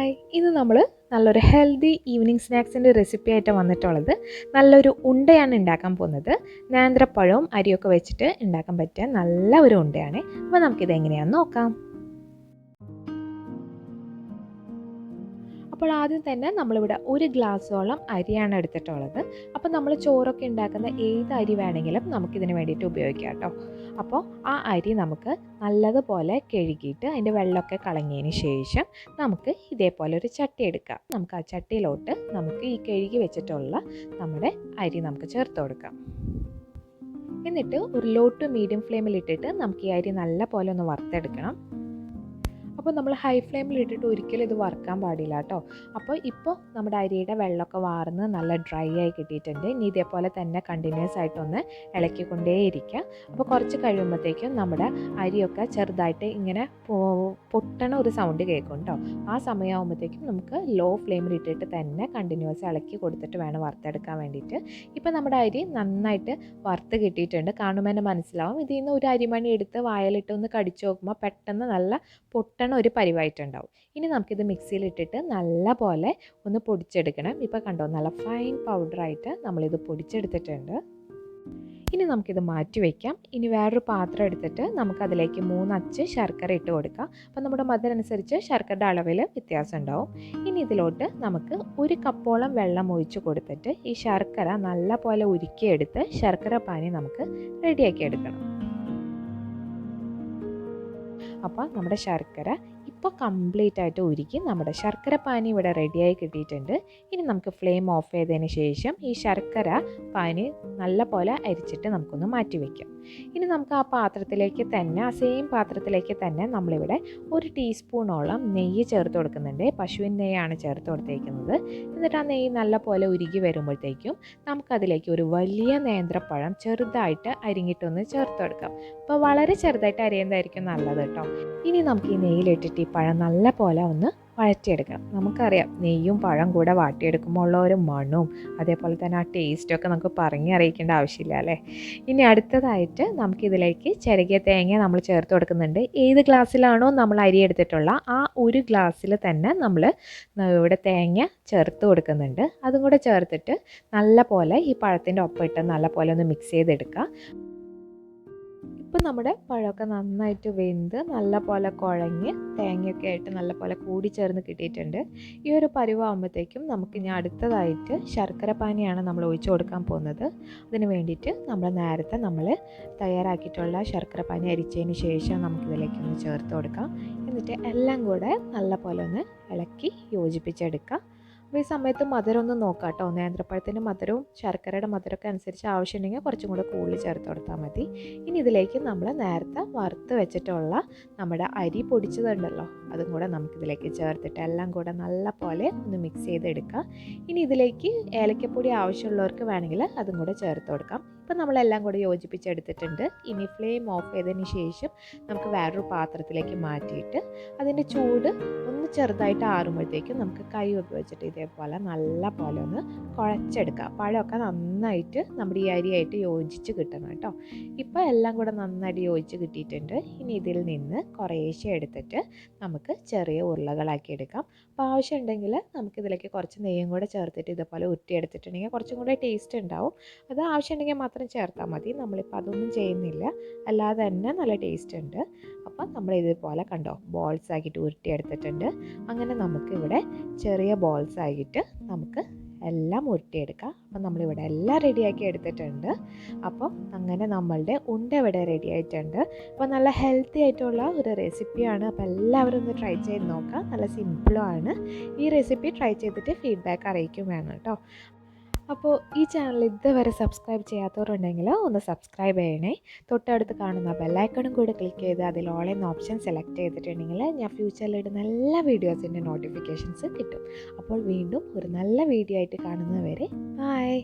Hi, ഇന്ന് നമ്മൾ നല്ലൊരു ഹെൽത്തി ഈവനിങ് സ്നാക്സിൻ്റെ റെസിപ്പി ആയിട്ട് വന്നിട്ടുള്ളത്. നല്ലൊരു ഉണ്ടയാണ് ഉണ്ടാക്കാൻ പോകുന്നത്. നേന്ത്രപ്പഴവും അരിയൊക്കെ വെച്ചിട്ട് ഉണ്ടാക്കാൻ പറ്റിയ നല്ല ഒരു ഉണ്ടയാണ്. അപ്പോൾ നമുക്കിത് എങ്ങനെയാണെന്ന് നോക്കാം. അപ്പോൾ ആദ്യം തന്നെ നമ്മളിവിടെ 1 ഗ്ലാസ്സോളം അരിയാണ് എടുത്തിട്ടുള്ളത്. അപ്പോൾ നമ്മൾ ചോറൊക്കെ ഉണ്ടാക്കുന്ന ഏത് അരി വേണമെങ്കിലും നമുക്കിതിന് വേണ്ടിയിട്ട് ഉപയോഗിക്കാം കേട്ടോ. അപ്പോൾ ആ അരി നമുക്ക് നല്ലതുപോലെ കഴുകിയിട്ട് അതിൻ്റെ വെള്ളമൊക്കെ കളഞ്ഞതിന് ശേഷം നമുക്ക് ഇതേപോലെ ഒരു ചട്ടി എടുക്കാം. നമുക്ക് ആ ചട്ടിയിലോട്ട് നമുക്ക് ഈ കഴുകി വെച്ചിട്ടുള്ള നമ്മുടെ അരി നമുക്ക് ചേർത്ത് കൊടുക്കാം. എന്നിട്ട് ഒരു ലോ ടു മീഡിയം ഫ്ലെയിമിൽ ഇട്ടിട്ട് നമുക്ക് ഈ അരി നല്ല പോലെ ഒന്ന് വറുത്തെടുക്കണം. അപ്പോൾ നമ്മൾ ഹൈ ഫ്ലെയിമിൽ ഇട്ടിട്ട് ഒരിക്കലും ഇത് വറുക്കാൻ പാടില്ല കേട്ടോ. അപ്പോൾ ഇപ്പോൾ നമ്മുടെ അരിയുടെ വെള്ളമൊക്കെ വാർന്ന് നല്ല ഡ്രൈ ആയി കിട്ടിയിട്ടുണ്ട്. ഇനി ഇതേപോലെ തന്നെ കണ്ടിന്യൂസ് ആയിട്ടൊന്ന് ഇളക്കിക്കൊണ്ടേയിരിക്കുക. അപ്പോൾ കുറച്ച് കഴിയുമ്പോഴത്തേക്കും നമ്മുടെ അരിയൊക്കെ ചെറുതായിട്ട് ഇങ്ങനെ പൊട്ടണ ഒരു സൗണ്ട് കേൾക്കും കേട്ടോ. ആ സമയമാകുമ്പോഴത്തേക്കും നമുക്ക് ലോ ഫ്ലെയിമിൽ ഇട്ടിട്ട് തന്നെ കണ്ടിന്യൂസ് ഇളക്കി കൊടുത്തിട്ട് വേണം വറുത്തെടുക്കാൻ വേണ്ടിയിട്ട്. ഇപ്പോൾ നമ്മുടെ അരി നന്നായിട്ട് വറുത്ത് കിട്ടിയിട്ടുണ്ട്. കാണുമ്പോൾ തന്നെ മനസ്സിലാവും. ഇതിൽ നിന്ന് ഒരു അരിമണി എടുത്ത് വായലിട്ട് ഒന്ന് കടിച്ചു നോക്കുമ്പോൾ പെട്ടെന്ന് നല്ല പൊട്ടണ ഒരു പരിവായിട്ടുണ്ടാവും. ഇനി നമുക്കിത് മിക്സിയിലിട്ടിട്ട് നല്ല പോലെ ഒന്ന് പൊടിച്ചെടുക്കണം. ഇപ്പോൾ കണ്ടോ, നല്ല ഫൈൻ പൗഡറായിട്ട് നമ്മളിത് പൊടിച്ചെടുത്തിട്ടുണ്ട്. ഇനി നമുക്കിത് മാറ്റി വയ്ക്കാം. ഇനി വേറൊരു പാത്രം എടുത്തിട്ട് നമുക്കതിലേക്ക് 3 അച്ച് ശർക്കര ഇട്ട് കൊടുക്കാം. അപ്പോൾ നമ്മുടെ മധുരം അനുസരിച്ച് ശർക്കരയുടെ അളവിൽ വ്യത്യാസം ഉണ്ടാവും. ഇനി ഇതിലോട്ട് നമുക്ക് 1 കപ്പോളം വെള്ളം ഒഴിച്ച് കൊടുത്തിട്ട് ഈ ശർക്കര നല്ല പോലെ ഉരുക്കിയെടുത്ത് ശർക്കര പാനി നമുക്ക് റെഡിയാക്കി എടുക്കണം. അപ്പോൾ നമ്മുടെ ശർക്കര ഇപ്പോൾ കംപ്ലീറ്റ് ആയിട്ട് ഉരുക്കി നമ്മുടെ ശർക്കര പാനി ഇവിടെ റെഡിയായി കിട്ടിയിട്ടുണ്ട്. ഇനി നമുക്ക് ഫ്ലെയിം ഓഫ് ചെയ്തതിന് ശേഷം ഈ ശർക്കര പാനി നല്ല പോലെ അരിച്ചിട്ട് നമുക്കൊന്ന് മാറ്റി വയ്ക്കാം. ഇനി നമുക്ക് ആ പാത്രത്തിലേക്ക് തന്നെ, ആ സെയിം പാത്രത്തിലേക്ക് തന്നെ നമ്മളിവിടെ 1 ടീസ്പൂണോളം നെയ്യ് ചേർത്ത് കൊടുക്കുന്നുണ്ട്. പശുവിൻ നെയ്യാണ് ചേർത്ത് കൊടുത്തേക്കുന്നത്. എന്നിട്ട് ആ നെയ്യ് നല്ല പോലെ ഉരുകി വരുമ്പോഴത്തേക്കും നമുക്കതിലേക്ക് ഒരു വലിയ നേന്ത്രപ്പഴം ചെറുതായിട്ട് അരിഞ്ഞിട്ടൊന്ന് ചേർത്ത് കൊടുക്കാം. അപ്പോൾ വളരെ ചെറുതായിട്ട് അരിയുന്നതായിരിക്കും നല്ലത് കേട്ടോ. ഇനി നമുക്ക് ഈ നെയ്യിലിട്ടിട്ട് ഈ പഴം നല്ല പോലെ ഒന്ന് വഴറ്റിയെടുക്കണം. നമുക്കറിയാം, നെയ്യും പഴം കൂടെ വാട്ടിയെടുക്കുമ്പോൾ ഉള്ള ഒരു മണവും അതേപോലെ തന്നെ ആ ടേസ്റ്റൊക്കെ നമുക്ക് പറഞ്ഞറിയിക്കേണ്ട ആവശ്യമില്ല അല്ലേ. ഇനി അടുത്തതായിട്ട് നമുക്കിതിലേക്ക് ചിരകിയ തേങ്ങ നമ്മൾ ചേർത്ത് കൊടുക്കുന്നുണ്ട്. ഏത് ഗ്ലാസ്സിലാണോ നമ്മൾ അരി എടുത്തിട്ടുള്ള ആ ഒരു ഗ്ലാസ്സിൽ തന്നെ നമ്മൾ ഇവിടെ തേങ്ങ ചേർത്ത് കൊടുക്കുന്നുണ്ട്. അതും കൂടെ ചേർത്തിട്ട് നല്ല പോലെ ഈ പഴത്തിൻ്റെ ഒപ്പം ഇട്ട് നല്ല പോലെ ഒന്ന് മിക്സ് ചെയ്തെടുക്കുക. ഇപ്പം നമ്മുടെ പഴമൊക്കെ നന്നായിട്ട് വെന്ത് നല്ല പോലെ കുഴഞ്ഞ് തേങ്ങയൊക്കെ ആയിട്ട് നല്ല പോലെ കൂടി ചേർന്ന് കിട്ടിയിട്ടുണ്ട്. ഈ ഒരു പരുവാകുമ്പോഴത്തേക്കും നമുക്ക് ഇനി അടുത്തതായിട്ട് ശർക്കര പാനിയാണ് നമ്മൾ ഒഴിച്ചു കൊടുക്കാൻ പോകുന്നത്. അതിന് വേണ്ടിയിട്ട് നേരത്തെ നമ്മൾ തയ്യാറാക്കിയിട്ടുള്ള ശർക്കര പാനി അരിച്ചതിന് ശേഷം നമുക്കിതിലേക്കൊന്ന് ചേർത്ത് കൊടുക്കാം. എന്നിട്ട് എല്ലാം കൂടെ നല്ല പോലെ ഒന്ന് ഇളക്കി യോജിപ്പിച്ചെടുക്കാം. അപ്പോൾ ഈ സമയത്ത് മധുരം ഒന്ന് നോക്കാം കേട്ടോ. നേന്ത്രപ്പഴത്തിൻ്റെ മധുരവും ശർക്കരയുടെ മധുരമൊക്കെ അനുസരിച്ച് ആവശ്യമുണ്ടെങ്കിൽ കുറച്ചും കൂടെ കൂടുതൽ ചേർത്ത് കൊടുത്താൽ മതി. ഇനി ഇതിലേക്ക് നമ്മൾ നേരത്തെ വറുത്ത് വെച്ചിട്ടുള്ള നമ്മുടെ അരി പൊടിച്ചതുണ്ടല്ലോ, അതും കൂടെ നമുക്കിതിലേക്ക് ചേർത്തിട്ട് എല്ലാം കൂടെ നല്ല പോലെ ഒന്ന് മിക്സ് ചെയ്തെടുക്കാം. ഇനി ഇതിലേക്ക് ഏലക്കപ്പൊടി ആവശ്യമുള്ളവർക്ക് വേണമെങ്കിൽ അതും കൂടെ ചേർത്ത് കൊടുക്കാം. ഇപ്പം നമ്മളെല്ലാം കൂടെ യോജിപ്പിച്ചെടുത്തിട്ടുണ്ട്. ഇനി ഫ്ലെയിം ഓഫ് ചെയ്തതിന് ശേഷം നമുക്ക് വേറൊരു പാത്രത്തിലേക്ക് മാറ്റിയിട്ട് അതിൻ്റെ ചൂട് ഒന്ന് ചെറുതായിട്ട് ആറുമ്പോഴത്തേക്കും നമുക്ക് കൈ ഉപയോഗിച്ചിട്ട് ഇതേപോലെ നല്ല പോലെ ഒന്ന് കുഴച്ചെടുക്കുക. പഴമൊക്കെ നന്നായിട്ട് നമ്മുടെ ഈ അരിയായിട്ട് യോജിച്ച് കിട്ടണം കേട്ടോ. ഇപ്പോൾ എല്ലാം കൂടെ നന്നായിട്ട് യോജിച്ച് കിട്ടിയിട്ടുണ്ട്. ഇനി ഇതിൽ നിന്ന് കുറേശ്ശെ എടുത്തിട്ട് നമുക്ക് ചെറിയ ഉരുളകളാക്കി എടുക്കാം. അപ്പോൾ ആവശ്യമുണ്ടെങ്കിൽ നമുക്കിതിലേക്ക് കുറച്ച് നെയ്യും കൂടെ ചേർത്തിട്ട് ഇതേപോലെ ഉരുട്ടിയെടുത്തിട്ടുണ്ടെങ്കിൽ കുറച്ചും കൂടെ ടേസ്റ്റ് ഉണ്ടാവും. അത് ആവശ്യമുണ്ടെങ്കിൽ മാത്രം ചേർത്താൽ മതി. നമ്മളിപ്പോൾ അതൊന്നും ചെയ്യുന്നില്ല, അല്ലാതെ തന്നെ നല്ല ടേസ്റ്റ് ഉണ്ട്. അപ്പം നമ്മൾ ഇതുപോലെ കണ്ടോ, ബോൾസ് ആക്കിയിട്ട് ഉരുട്ടിയെടുത്തിട്ടുണ്ട്. അങ്ങനെ നമുക്കിവിടെ ചെറിയ ബോൾസ് ആയിട്ട് നമുക്ക് എല്ലാം ഉരുട്ടിയെടുക്കാം. അപ്പം നമ്മളിവിടെ എല്ലാം റെഡിയാക്കി എടുത്തിട്ടുണ്ട്. അപ്പം അങ്ങനെ നമ്മളുടെ ഉണ്ട ഇവിടെ റെഡി ആയിട്ടുണ്ട്. അപ്പോൾ നല്ല ഹെൽത്തി ആയിട്ടുള്ള ഒരു റെസിപ്പിയാണ്. അപ്പോൾ എല്ലാവരും ഒന്ന് ട്രൈ ചെയ്ത് നോക്കാം. നല്ല സിമ്പിളുമാണ്. ഈ റെസിപ്പി ട്രൈ ചെയ്തിട്ട് ഫീഡ്ബാക്ക് അറിയിക്കും വേണം കേട്ടോ. അപ്പോൾ ഈ ചാനൽ ഇതുവരെ സബ്സ്ക്രൈബ് ചെയ്യാത്തവരുണ്ടെങ്കിൽ ഒന്ന് സബ്സ്ക്രൈബ് ചെയ്യണേ. തൊട്ടടുത്ത് കാണുന്ന ബെല്ലൈക്കണും കൂടെ ക്ലിക്ക് ചെയ്ത് അതിൽ ഓൾ എന്ന ഓപ്ഷൻ സെലക്ട് ചെയ്തിട്ടുണ്ടെങ്കിൽ ഞാൻ ഫ്യൂച്ചറിൽ ഇടുന്ന എല്ലാ വീഡിയോസിൻ്റെ നോട്ടിഫിക്കേഷൻസ് കിട്ടും. അപ്പോൾ വീണ്ടും ഒരു നല്ല വീഡിയോ ആയിട്ട് കാണുന്നവരെ ബൈ.